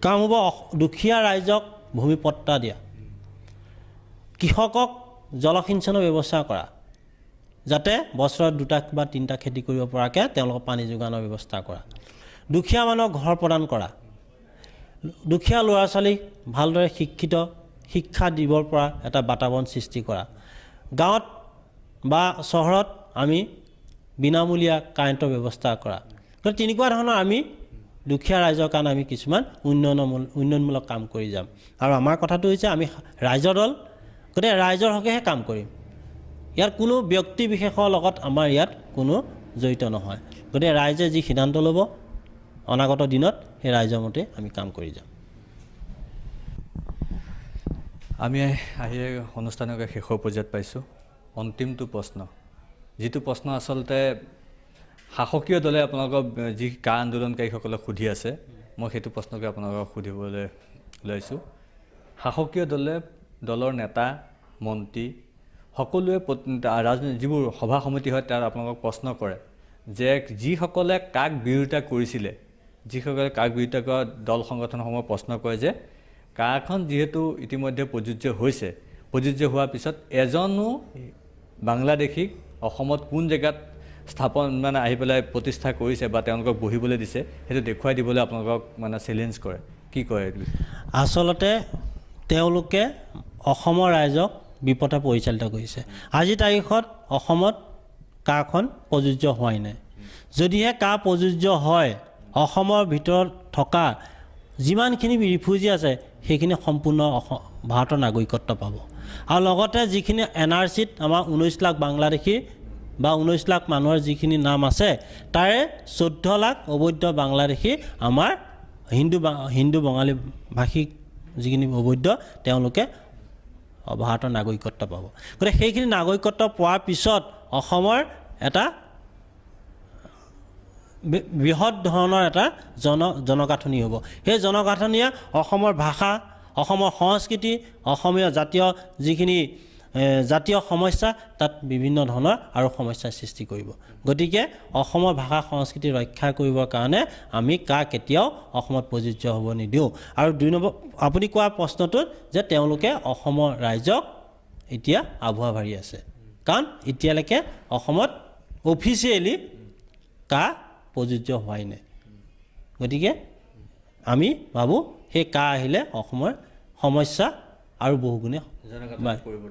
কাম হ'ব দুখীয়া ৰাইজক ভূমিপট্টা দিয়া কৃষকক জলসিঞ্চনৰ ব্যৱস্থা কৰা যাতে বছৰত 2টা বা 3টা খেতি কৰিব পৰাকৈ তেওঁলোকক পানী যোগানৰ ব্যৱস্থা কৰা দুখীয়া মানুহক ঘৰ প্ৰদান কৰা দুখীয়া ল'ৰা ছোৱালীক ভালদৰে শিক্ষা দিবৰ পৰা এটা বাতাবৰণ সৃষ্টি কৰা গাঁৱত বা চহৰত আমি বিনামূলীয়া কাৰেণ্টৰ ব্যৱস্থা কৰা গতিকে তেনেকুৱা ধৰণৰ আমি দুখীয়া ৰাইজৰ কাৰণে আমি কিছুমান উন্নয়নমূলক কাম কৰি যাম আৰু আমাৰ কথাটো হৈছে আমি ৰাইজৰ দল গতিকে ৰাইজৰ হকেহে কাম কৰিম ইয়াত কোনো ব্যক্তি বিশেষৰ লগত আমাৰ ইয়াত কোনো জড়িত নহয় গতিকে ৰাইজে যি সিদ্ধান্ত ল'ব অনাগত দিনত সেই ৰাইজৰ মতে আমি কাম কৰি যাম আমি আহি অনুষ্ঠানক শেষৰ পৰ্যায়ত পাইছোঁ অন্তিমটো প্ৰশ্ন যিটো প্ৰশ্ন আচলতে শাসকীয় দলে আপোনালোকক যি কা আন্দোলনকাৰীসকলক সুধি আছে মই সেইটো প্ৰশ্নকে আপোনালোকক সুধিবলৈ লৈছোঁ শাসকীয় দলৰ নেতা মন্ত্ৰী সকলোৱে ৰাজনীতি যিবোৰ সভা সমিতি হয় তাত আপোনালোকক প্ৰশ্ন কৰে যে যিসকলে কাক বিৰোধিতা কৰিছিলে যিসকলে কাক বিৰোধিতা কৰা দল সংগঠনসমূহ প্ৰশ্ন কৰে যে কাখন যিহেতু ইতিমধ্যে প্ৰযোজ্য হৈছে প্ৰযোজ্য হোৱাৰ পিছত এজনো বাংলাদেশীক অসমত কোন জেগাত স্থাপন মানে আহি পেলাই প্ৰতিষ্ঠা কৰিছে বা তেওঁলোকক বহিবলৈ দিছে সেইটো দেখুৱাই দিবলৈ আপোনালোকক মানে চেলেঞ্জ কৰে কি কয় আচলতে তেওঁলোকে অসমৰ ৰাইজক বিপথে পৰিচালিত কৰিছে আজি তাৰিখত অসমত কাখন প্ৰযোজ্য হোৱাই নাই যদিহে কা প্ৰযোজ্য হয় অসমৰ ভিতৰত থকা যিমানখিনি ৰিফিউজি আছে সেইখিনি সম্পূৰ্ণ ভাৰতৰ নাগৰিকত্ব পাব আৰু লগতে যিখিনি NRCত আমাৰ 19 লাখ বাংলাদেশী বা 19 লাখ মানুহৰ যিখিনি নাম আছে তাৰে 14 লাখ অবৈধ বাংলাদেশী আমাৰ হিন্দু বঙালী ভাষিক যিখিনি অবৈধ তেওঁলোকে ভাৰতৰ নাগৰিকত্ব পাব গতিকে সেইখিনি নাগৰিকত্ব পোৱাৰ পিছত অসমৰ এটা বৃহৎ ধৰণৰ এটা জনগাঁথনি হ'ব সেই জনগাঁথনিয়ে অসমৰ ভাষা অসমৰ সংস্কৃতি অসমীয়া জাতীয় যিখিনি জাতীয় সমস্যা তাত বিভিন্ন ধৰণৰ আৰু সমস্যাৰ সৃষ্টি কৰিব গতিকে অসমৰ ভাষা সংস্কৃতি ৰক্ষা কৰিবৰ কাৰণে আমি কেতিয়াও অসমত প্ৰযোজ্য হ'ব নিদিওঁ আৰু 2 নম্বৰ আপুনি কোৱা প্ৰশ্নটোত যে তেওঁলোকে অসমৰ ৰাইজক এতিয়া আভুৱা ভাৰি আছে কাৰণ এতিয়ালৈকে অসমত অফিচিয়েলি প্ৰযোজ্য হোৱাই নাই গতিকে আমি ভাবোঁ সেই আহিলে অসমৰ সমস্যা আৰু বহুগুণে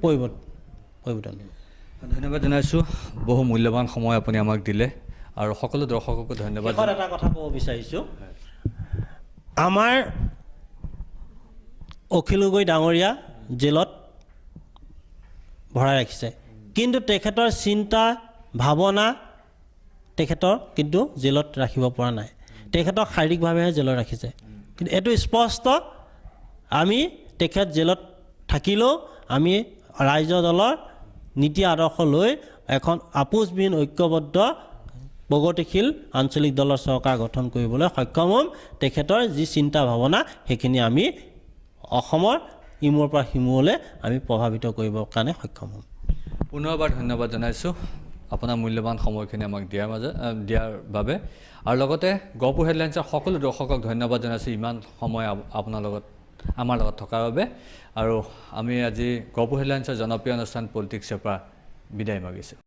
পৰিৱৰ্তন ধন্যবাদ জনাইছোঁ বহু মূল্যৱান সময় আপুনি আমাক দিলে আৰু সকলো দৰ্শককো ধন্যবাদ এটা কথা ক'ব বিচাৰিছোঁ আমাৰ অখিল গগৈ ডাঙৰীয়া জেলত ভৰাই ৰাখিছে কিন্তু তেখেতৰ চিন্তা ভাৱনা তেখেতৰ কিন্তু জেলত ৰাখিব পৰা নাই তেখেতক শাৰীৰিকভাৱেহে জেলত ৰাখিছে কিন্তু এইটো স্পষ্ট আমি তেখেত জেলত থাকিলেও আমি ৰাইজৰ দলৰ নীতি আদৰ্শ লৈ এখন আপোচবিহীন ঐক্যবদ্ধ প্ৰগতিশীল আঞ্চলিক দলৰ চৰকাৰ গঠন কৰিবলৈ সক্ষম হ'ম তেখেতৰ যি চিন্তা ভাৱনা সেইখিনি আমি অসমৰ ইমূৰৰ পৰা সিমূৰলৈ আমি প্ৰভাৱিত কৰিবৰ কাৰণে সক্ষম হ'ম পুনৰবাৰ ধন্যবাদ জনাইছোঁ আপোনাৰ মূল্যৱান সময়খিনি আমাক দিয়াৰ বাবে আৰু লগতে গহপুৰ হেডলাইন্সৰ সকলো দৰ্শকক ধন্যবাদ জনাইছোঁ ইমান সময় আমাৰ লগত থকাৰ বাবে আৰু আমি আজি গহপুৰ হেডলাইন্সৰ জনপ্ৰিয় অনুষ্ঠান পলিটিক্সৰ পৰা বিদায় মাগিছোঁ